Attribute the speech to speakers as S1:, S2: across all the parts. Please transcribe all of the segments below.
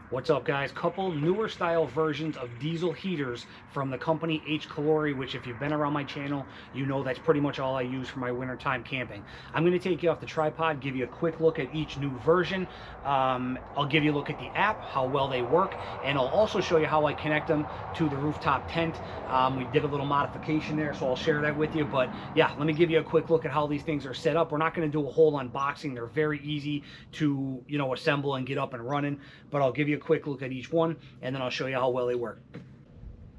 S1: What's up, guys? Couple newer style versions of diesel heaters from the company HCalory, which if you've been around my channel, you know that's pretty much all I use for my wintertime camping. I'm going to take you off the tripod, give you a quick look at each new version. I'll give you a look at the app, how well they work, and I'll also show you how I connect them to the rooftop tent. We did a little modification there, so I'll share that with you. But yeah, let me give you a quick look at how these things are set up. We're not going to do a whole unboxing. They're very easy to, assemble and get up and running, but I'll give you a quick look at each one, and then I'll show you how well they work.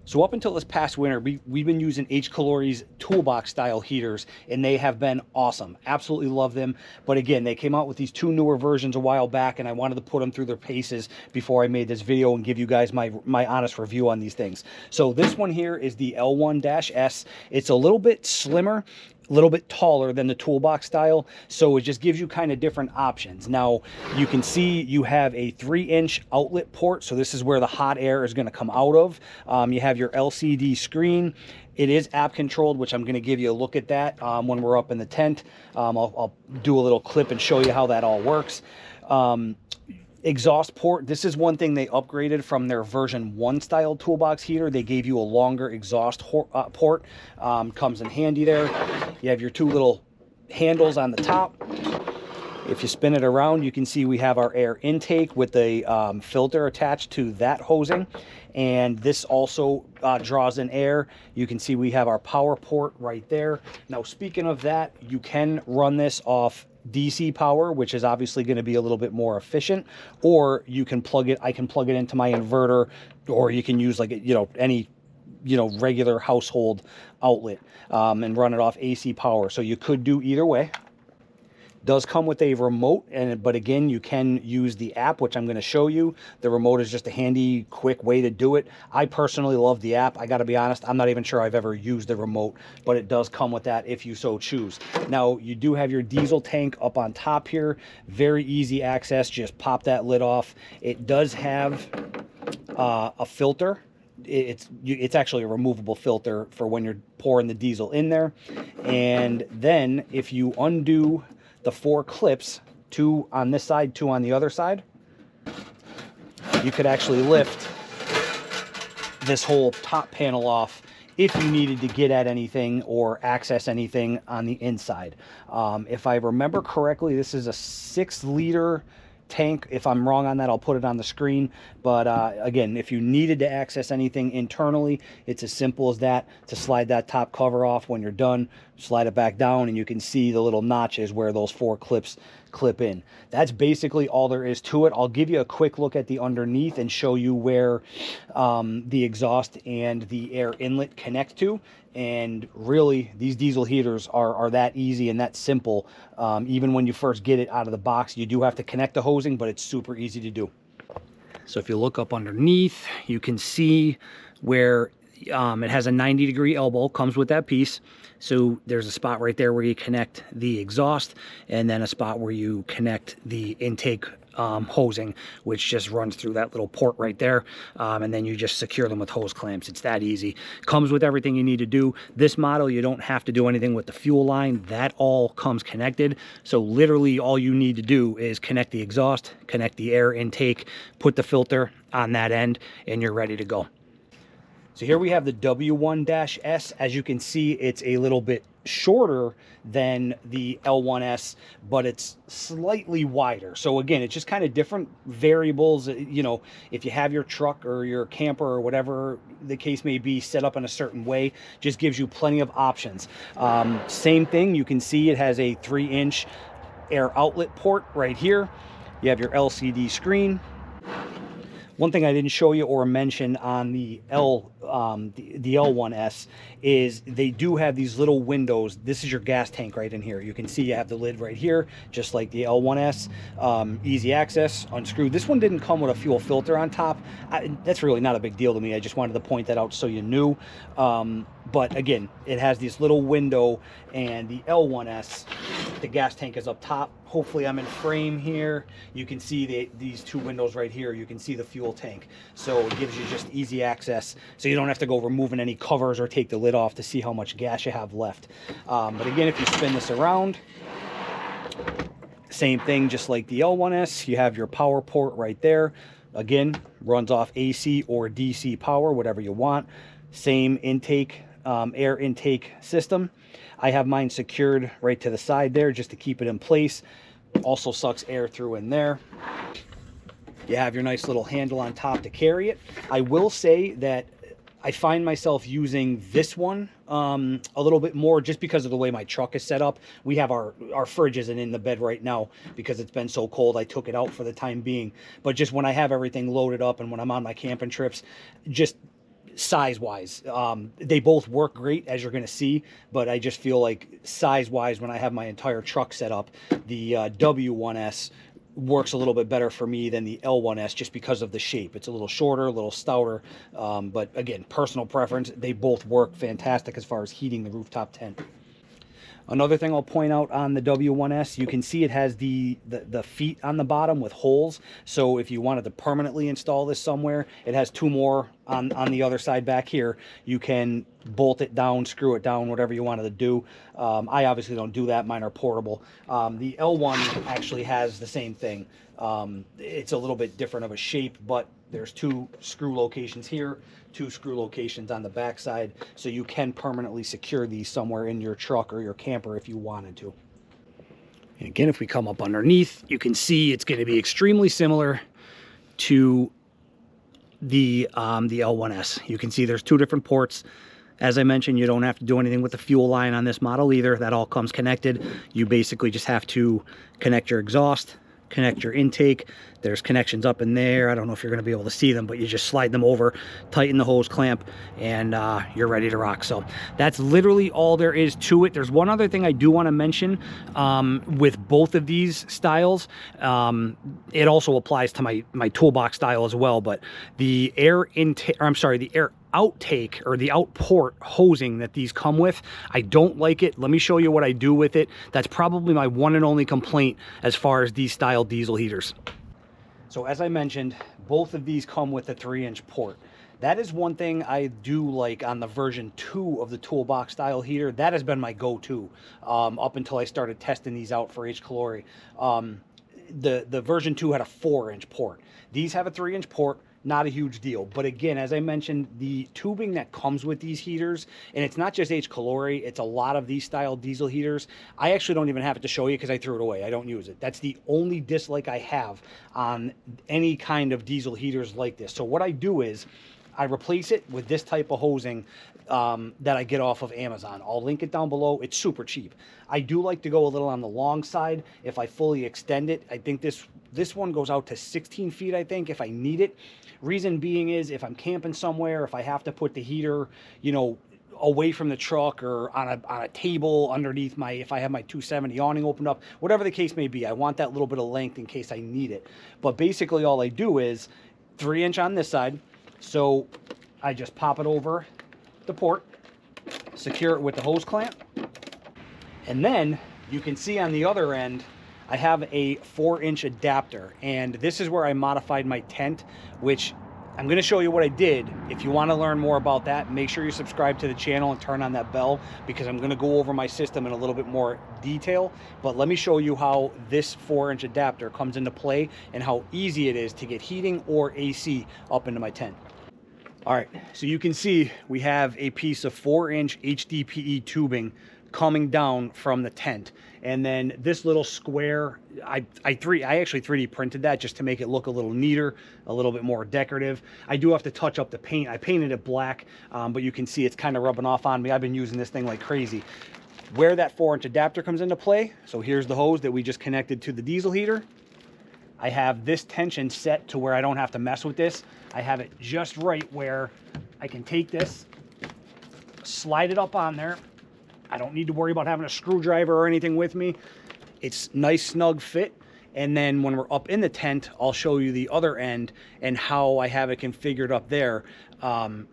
S1: So up until this past winter, we've been using HCalory's toolbox style heaters, and they have been awesome. Absolutely love them. But again, they came out with these two newer versions a while back, and I wanted to put them through their paces before I made this video and give you guys my honest review on these things. So this one here is the L1-S. It's a little bit slimmer, a little bit taller than the toolbox style, so it just gives you kind of different options. Now you can see you have a 3-inch outlet port, so this is where the hot air is going to come out of. You have your LCD screen. It is app controlled, which I'm going to give you a look at that when we're up in the tent. I'll do a little clip and show you how that all works. Exhaust port. This is one thing they upgraded from their version 1 style toolbox heater. They gave you a longer exhaust port. Comes in handy there. You have your two little handles on the top. If you spin it around, you can see we have our air intake with the filter attached to that hosing, and this also draws in air. You can see we have our power port right there. Now, speaking of that, you can run this off DC power, which is obviously going to be a little bit more efficient, or you can plug it. I can plug it into my inverter, or you can use like any regular household outlet and run it off AC power. So you could do either way. Does come with a remote, but again, you can use the app, which I'm going to show you. The remote is just a handy, quick way to do it. I personally love the app. I got to be honest, I'm not even sure I've ever used the remote, but it does come with that if you so choose. Now, you do have your diesel tank up on top here. Very easy access. Just pop that lid off. It does have a filter. It's actually a removable filter for when you're pouring the diesel in there. And then if you undo the 4 clips, 2 on this side, 2 on the other side, you could actually lift this whole top panel off if you needed to get at anything or access anything on the inside. If I remember correctly, this is a 6-liter tank. If I'm wrong on that, I'll put it on the screen. But again, if you needed to access anything internally, it's as simple as that. To slide that top cover off when you're done, slide it back down, and you can see the little notches where those 4 clips clip in. That's basically all there is to it. I'll give you a quick look at the underneath and show you where the exhaust and the air inlet connect to. And really, these diesel heaters are that easy and that simple. Even when you first get it out of the box, you do have to connect the hosing, but it's super easy to do. So if you look up underneath, you can see where it has a 90-degree elbow, comes with that piece. So there's a spot right there where you connect the exhaust, and then a spot where you connect the intake hosing, which just runs through that little port right there, and then you just secure them with hose clamps. It's that easy. Comes with everything you need to do. This model, you don't have to do anything with the fuel line. That all comes connected. So literally all you need to do is connect the exhaust, connect the air intake, put the filter on that end, and you're ready to go. So here we have the W1-S. As you can see, it's a little bit shorter than the L1S, but it's slightly wider. So again, it's just kind of different variables. If you have your truck or your camper or whatever the case may be set up in a certain way, just gives you plenty of options. Same thing, you can see it has a 3-inch air outlet port right here. You have your LCD screen. One thing I didn't show you or mention on the L1S is they do have these little windows. This is your gas tank right in here. You can see you have the lid right here, just like the L1S. Easy access, unscrew. This one didn't come with a fuel filter on top. That's really not a big deal to me. I just wanted to point that out so you knew. But again, it has this little window, and the L1S, the gas tank is up top. Hopefully I'm in frame here. You can see these 2 windows right here. You can see the fuel tank. So it gives you just easy access. So you don't have to go removing any covers or take the lid off to see how much gas you have left. But again, if you spin this around, same thing, just like the L1S, you have your power port right there. Again, runs off AC or DC power, whatever you want. Same intake, air intake system. I have mine secured right to the side there just to keep it in place. Also sucks air through in there. You have your nice little handle on top to carry it. I will say that I find myself using this one a little bit more just because of the way my truck is set up. We have our fridge isn't in the bed right now because it's been so cold. I took it out for the time being. But just when I have everything loaded up and when I'm on my camping trips, just size-wise, they both work great, as you're going to see. But I just feel like size-wise, when I have my entire truck set up, the W1S works a little bit better for me than the L1S just because of the shape. It's a little shorter, a little stouter, but again, personal preference. They both work fantastic as far as heating the rooftop tent. Another thing I'll point out on the W1S, you can see it has the feet on the bottom with holes. So if you wanted to permanently install this somewhere, it has two more on the other side back here. You can bolt it down, screw it down, whatever you wanted to do. I obviously don't do that. Mine are portable. The L1 actually has the same thing. It's a little bit different of a shape, but there's two screw locations here, two screw locations on the back side, so you can permanently secure these somewhere in your truck or your camper if you wanted to. And again, if we come up underneath, you can see it's going to be extremely similar to the L1S. You can see there's two different ports. As I mentioned, you don't have to do anything with the fuel line on this model either. That all comes connected. You basically just have to connect your exhaust, connect your intake. There's connections up in there. I don't know if you're going to be able to see them, but you just slide them over, tighten the hose clamp, and you're ready to rock. So that's literally all there is to it. There's one other thing I do want to mention with both of these styles. It also applies to my toolbox style as well, but the air intake, or I'm sorry, the air outtake or the outport hosing that these come with, I don't like it. Let me show you what I do with it. That's probably my one and only complaint as far as these style diesel heaters. So as I mentioned, both of these come with a 3-inch port. That is one thing I do like on the version 2 of the toolbox style heater. That has been my go-to up until I started testing these out for HCalory. The version 2 had a 4-inch port. These have a 3-inch port. Not a huge deal. But again, as I mentioned, the tubing that comes with these heaters, and it's not just HCalory, it's a lot of these style diesel heaters. I actually don't even have it to show you because I threw it away. I don't use it. That's the only dislike I have on any kind of diesel heaters like this. So what I do is I replace it with this type of hosing that I get off of Amazon. I'll link it down below. It's super cheap. I do like to go a little on the long side if I fully extend it. I think this one goes out to 16 feet, I think, if I need it. Reason being is if I'm camping somewhere, if I have to put the heater, you know, away from the truck or on a table underneath if I have my 270 awning opened up, whatever the case may be, I want that little bit of length in case I need it. But basically all I do is 3-inch on this side. So I just pop it over the port, secure it with the hose clamp, and then you can see on the other end I have a 4-inch adapter, and this is where I modified my tent, which I'm going to show you what I did. If you want to learn more about that, make sure you subscribe to the channel and turn on that bell, because I'm going to go over my system in a little bit more detail. But let me show you how this 4-inch adapter comes into play and how easy it is to get heating or AC up into my tent. All right, so you can see we have a piece of 4-inch HDPE tubing coming down from the tent, and then this little square, I actually 3D printed that just to make it look a little neater, a little bit more decorative. I do have to touch up the paint. I painted it black, but you can see it's kind of rubbing off on me. I've been using this thing like crazy. Where that 4-inch adapter comes into play, so here's the hose that we just connected to the diesel heater. I have this tension set to where I don't have to mess with this. I have it just right where I can take this, slide it up on there. I don't need to worry about having a screwdriver or anything with me. It's nice, snug fit. And then when we're up in the tent, I'll show you the other end and how I have it configured up there.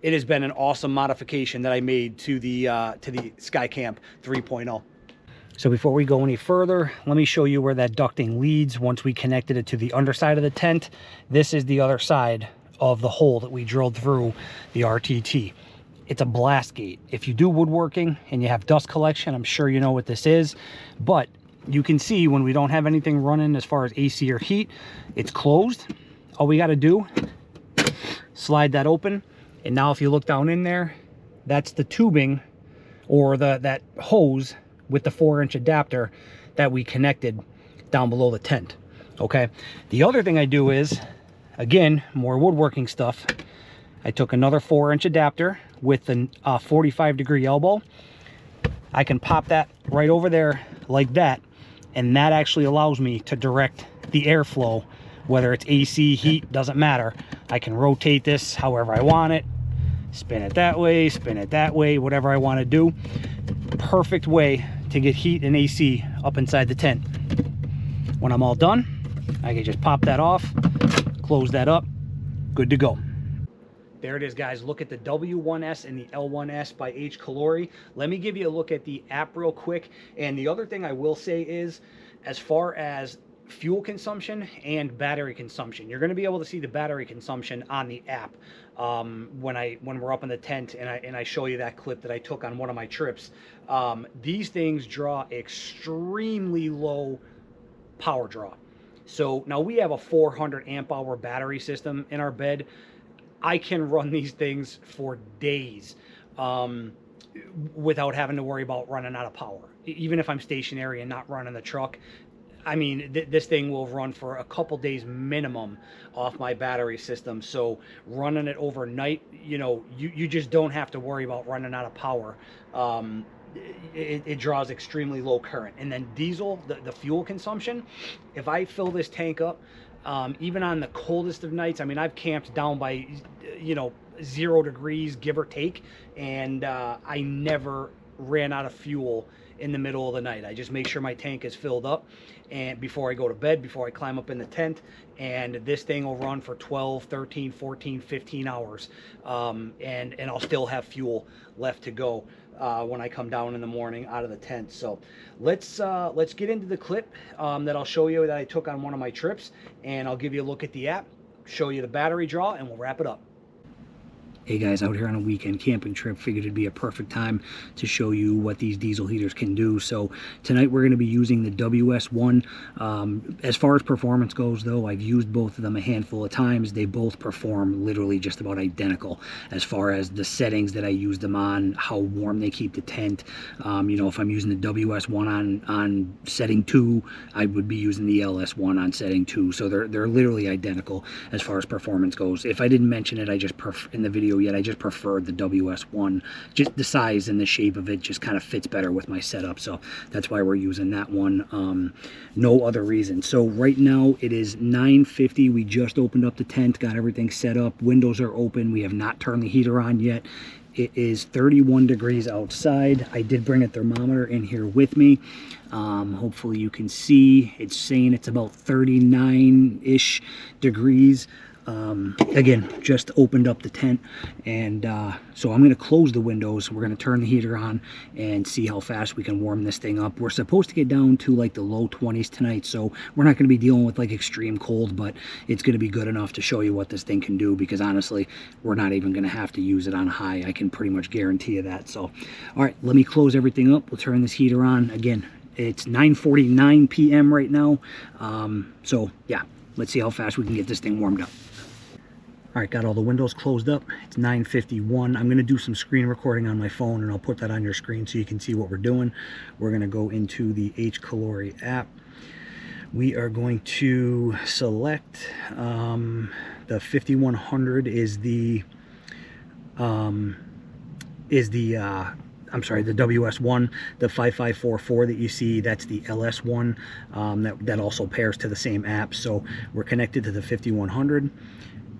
S1: It has been an awesome modification that I made to the SkyCamp 3.0. So before we go any further, let me show you where that ducting leads once we connected it to the underside of the tent. This is the other side of the hole that we drilled through the RTT. It's a blast gate. If you do woodworking and you have dust collection, I'm sure you know what this is. But you can see when we don't have anything running as far as AC or heat, it's closed. all we got to do, slide that open, and now if you look down in there, that's the tubing or that hose with the 4-inch adapter that we connected down below the tent. Okay, the other thing I do is, again, more woodworking stuff. I took another 4-inch adapter with a 45-degree elbow. I can pop that right over there like that, and that actually allows me to direct the airflow, whether it's AC, heat, doesn't matter. I can rotate this however I want it, spin it that way, whatever I want to do. Perfect way to get heat and AC up inside the tent. When I'm all done, I can just pop that off, close that up, good to go. There it is, guys. Look at the W1S and the L1S by HCalory. Let me give you a look at the app real quick. And the other thing I will say is, as far as fuel consumption and battery consumption, you're going to be able to see the battery consumption on the app when we're up in the tent, and I show you that clip that I took on one of my trips. These things draw extremely low power draw. So now we have a 400 amp hour battery system in our bed. I can run these things for days without having to worry about running out of power. Even if I'm stationary and not running the truck, I mean, this thing will run for a couple days minimum off my battery system. So running it overnight, you know, you just don't have to worry about running out of power. It draws extremely low current. And then diesel, the fuel consumption, if I fill this tank up, even on the coldest of nights, I mean, I've camped down by, you know, 0 degrees, give or take, and I never ran out of fuel in the middle of the night. I just make sure my tank is filled up, and before I go to bed, before I climb up in the tent, and this thing will run for 12, 13, 14, 15 hours, and I'll still have fuel left to go when I come down in the morning out of the tent. So let's get into the clip that I'll show you that I took on one of my trips, and I'll give you a look at the app, show you the battery draw, and we'll wrap it up. Hey guys, out here on a weekend camping trip, figured it'd be a perfect time to show you what these diesel heaters can do. So tonight we're going to be using the WS1. As far as performance goes though, I've used both of them a handful of times. They both perform literally just about identical as far as the settings that I use them on, how warm they keep the tent. You know, if I'm using the WS1 on setting 2, I would be using the LS1 on setting 2. So they're literally identical as far as performance goes. If I didn't mention it, I just in the video yet, I just preferred the WS1. Just the size and the shape of it just kind of fits better with my setup, so that's why we're using that one. No other reason. So right now it is 9:50. We just opened up the tent, got everything set up, windows are open. We have not turned the heater on yet. It is 31 degrees outside. I did bring a thermometer in here with me. Hopefully you can see it's saying it's about 39-ish degrees. Again, just opened up the tent, and so I'm going to close the windows. We're going to turn the heater on and see how fast we can warm this thing up. We're supposed to get down to like the low 20s tonight, so we're not going to be dealing with like extreme cold, but it's going to be good enough to show you what this thing can do, because honestly, we're not even going to have to use it on high. I can pretty much guarantee you that. So, all right, let me close everything up. We'll turn this heater on. Again, it's 9:49 p.m. right now, so yeah, let's see how fast we can get this thing warmed up. All right, got all the windows closed up. It's 9:51. I'm going to do some screen recording on my phone, and I'll put that on your screen so you can see what we're doing. We're going to go into the HCalory app. We are going to select the 5100 is the WS1. The 5544 that you see, that's the LS1. That also pairs to the same app. So we're connected to the 5100.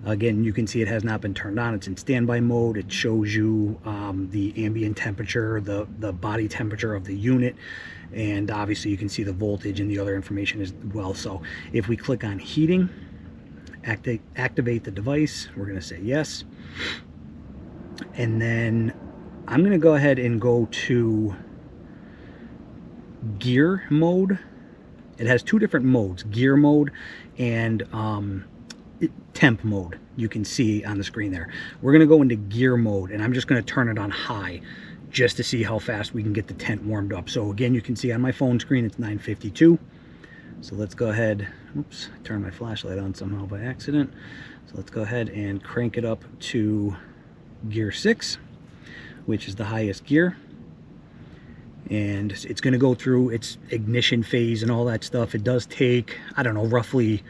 S1: Again, you can see it has not been turned on. It's in standby mode. It shows you the ambient temperature, the body temperature of the unit, and obviously you can see the voltage and the other information as well. So if we click on heating, activate the device, we're going to say yes. And then I'm going to go ahead and go to gear mode. It has two different modes, gear mode and temp mode. You can see on the screen there. We're going to go into gear mode, and I'm just going to turn it on high just to see how fast we can get the tent warmed up. So again, you can see on my phone screen it's 9:52. So let's go ahead, oops, I turned my flashlight on somehow by accident. So let's go ahead and crank it up to gear 6, which is the highest gear. And it's going to go through its ignition phase and all that stuff. It does take, I don't know, roughly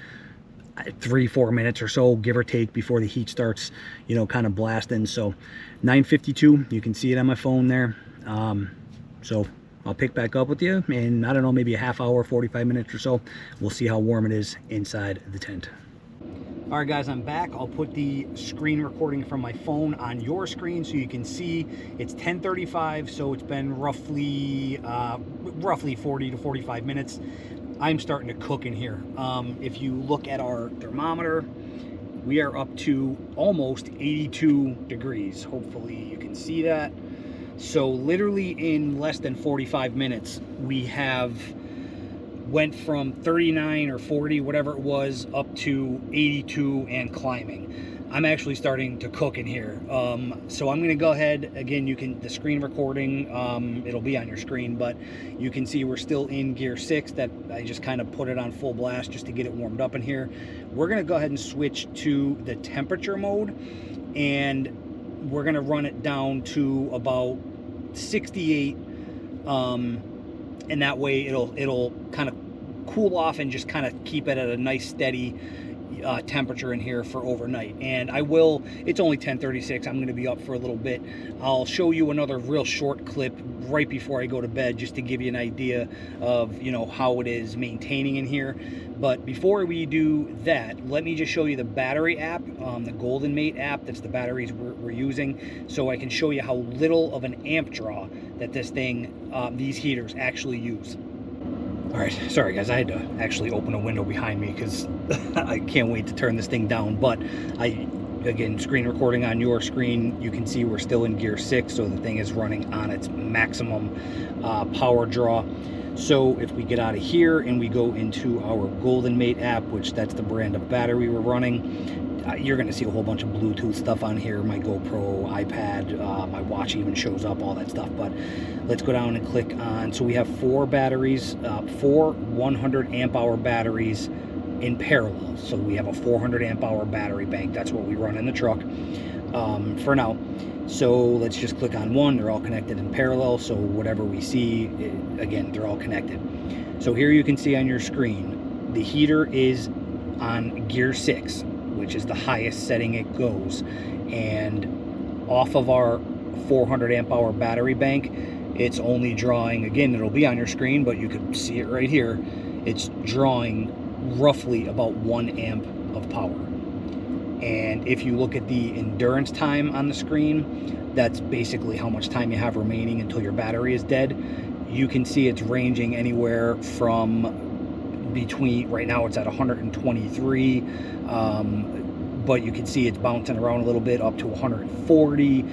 S1: 3-4 minutes or so, give or take, before the heat starts, you know, kind of blasting. So 9:52, you can see it on my phone there. So I'll pick back up with you in, I don't know, maybe a half hour, 45 minutes or so. We'll see how warm it is inside the tent. All right, guys, I'm back. I'll put the screen recording from my phone on your screen so you can see. It's 10:35, so it's been roughly 40 to 45 minutes. I'm starting to cook in here. If you look at our thermometer, we are up to almost 82 degrees. Hopefully you can see that. So literally in less than 45 minutes, we have went from 39 or 40, whatever it was, up to 82 and climbing. I'm actually starting to cook in here. So I'm gonna go ahead, again, you can, the screen recording, it'll be on your screen, but you can see we're still in gear 6, that I just kind of put it on full blast just to get it warmed up in here. We're gonna go ahead and switch to the temperature mode, and we're gonna run it down to about 68, and that way it'll kind of cool off and just kind of keep it at a nice steady temperature in here for overnight. And I will, it's only 10:36, I'm going to be up for a little bit. I'll show you another real short clip right before I go to bed, just to give you an idea of, you know, how it is maintaining in here. But before we do that, let me just show you the battery app, the Golden Mate app. That's the batteries we're using, so I can show you how little of an amp draw that this thing, these heaters actually use. All right, sorry guys, I had to actually open a window behind me because I can't wait to turn this thing down. But again, screen recording on your screen, you can see we're still in gear 6, so the thing is running on its maximum power draw. So if we get out of here and we go into our Golden Mate app, which that's the brand of battery we're running, you're going to see a whole bunch of Bluetooth stuff on here. My GoPro, iPad, my watch even shows up, all that stuff. But let's go down and click on, so we have 4 batteries, 4 100 amp hour batteries in parallel. So we have a 400 amp hour battery bank. That's what we run in the truck for now. So let's just click on one. They're all connected in parallel, so whatever we see, again, they're all connected. So here you can see on your screen, the heater is on gear 6, which is the highest setting it goes. And off of our 400 amp hour battery bank, it's only drawing, again, it'll be on your screen, but you can see it right here, it's drawing roughly about 1 amp of power. And if you look at the endurance time on the screen, that's basically how much time you have remaining until your battery is dead. You can see it's ranging anywhere from between, right now it's at 123, but you can see it's bouncing around a little bit up to 140.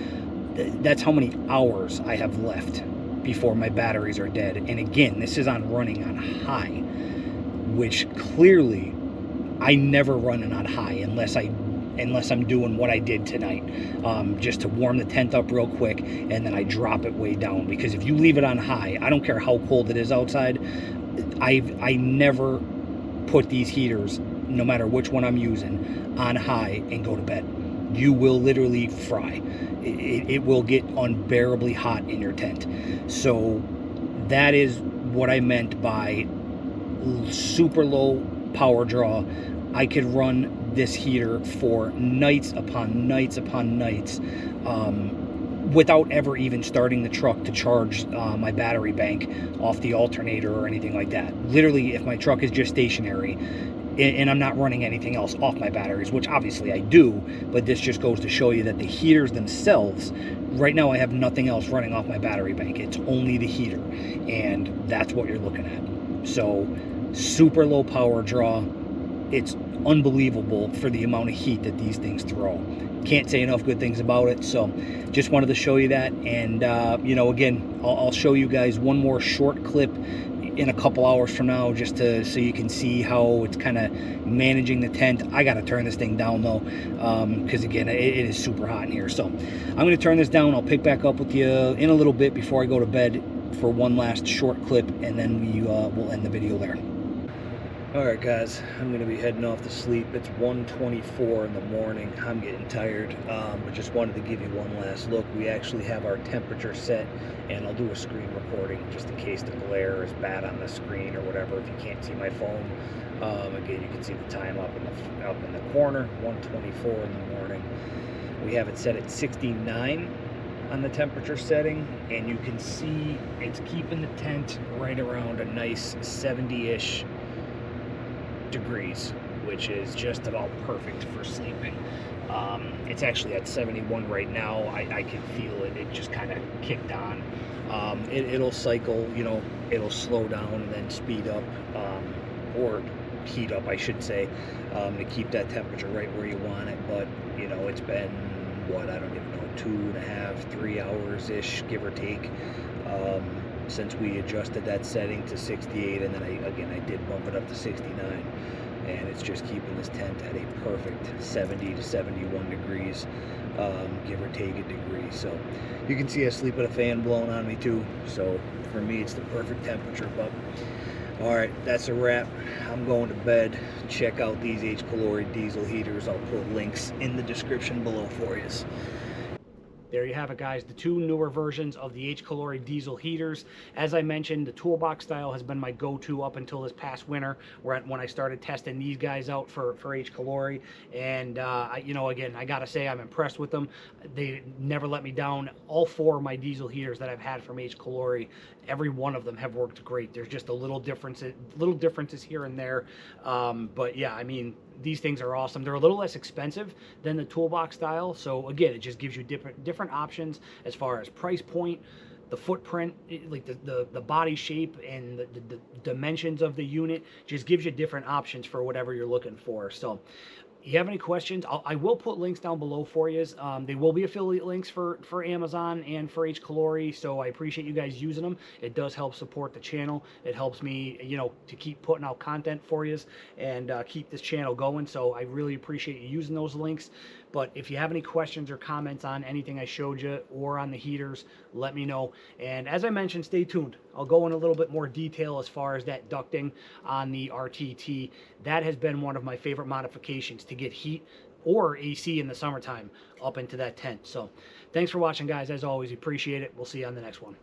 S1: That's how many hours I have left before my batteries are dead. And again, this is on running on high, which clearly I never run it on high unless I'm doing what I did tonight, just to warm the tent up real quick, and then I drop it way down. Because if you leave it on high, I don't care how cold it is outside, I never put these heaters, no matter which one I'm using, on high and go to bed. You will literally fry. It will get unbearably hot in your tent. So that is what I meant by super low power draw. I could run this heater for nights upon nights upon nights, without ever even starting the truck to charge my battery bank off the alternator or anything like that. Literally, if my truck is just stationary and I'm not running anything else off my batteries, which obviously I do, but this just goes to show you that the heaters themselves, right now I have nothing else running off my battery bank. It's only the heater, and that's what you're looking at. So super low power draw. It's unbelievable for the amount of heat that these things throw. Can't say enough good things about it. So just wanted to show you that. And you know, again, I'll show you guys one more short clip in a couple hours from now, just to so you can see how it's kind of managing the tent. I got to turn this thing down though, because again, it is super hot in here. So I'm going to turn this down. I'll pick back up with you in a little bit before I go to bed for one last short clip, and then we will end the video there. All right, guys, I'm going to be heading off to sleep. It's 1:24 in the morning. I'm getting tired, but just wanted to give you one last look. We actually have our temperature set, and I'll do a screen recording just in case the glare is bad on the screen or whatever. If you can't see my phone, again, you can see the time up in the corner, 1:24 in the morning. We have it set at 69 on the temperature setting, and you can see it's keeping the tent right around a nice 70-ish degrees, which is just about perfect for sleeping. It's actually at 71 right now. I can feel it. It just kind of kicked on. It'll cycle, you know, it'll slow down and then speed up, or heat up, I should say, to keep that temperature right where you want it. But, you know, it's been, what, I don't even know, 2.5, 3 hours-ish, give or take, since we adjusted that setting to 68, and then I did bump it up to 69, and it's just keeping this tent at a perfect 70 to 71 degrees, give or take a degree. So you can see I sleep with a fan blowing on me too, so for me it's the perfect temperature. But all right, that's a wrap. I'm going to bed. Check out these HCalory Diesel Heaters. I'll put links in the description below for you. There you have it, guys, the two newer versions of the HCalory Diesel Heaters. As I mentioned, the toolbox style has been my go-to up until this past winter, when I started testing these guys out for HCalory. And, you know, again, I gotta say I'm impressed with them. They never let me down. All four of my diesel heaters that I've had from HCalory, every one of them have worked great. There's just a little differences here and there. But yeah, I mean, these things are awesome. They're a little less expensive than the toolbox style, so again, it just gives you different options as far as price point, the footprint, like the body shape and the dimensions of the unit. Just gives you different options for whatever you're looking for. So you have any questions, I will put links down below for you. They will be affiliate links for Amazon and for HCalory, so I appreciate you guys using them. It does help support the channel. It helps me, you know, to keep putting out content for you and keep this channel going, so I really appreciate you using those links. But if you have any questions or comments on anything I showed you or on the heaters, let me know. And as I mentioned, stay tuned. I'll go in a little bit more detail as far as that ducting on the RTT. That has been one of my favorite modifications to get heat or AC in the summertime up into that tent. So thanks for watching, guys. As always, appreciate it. We'll see you on the next one.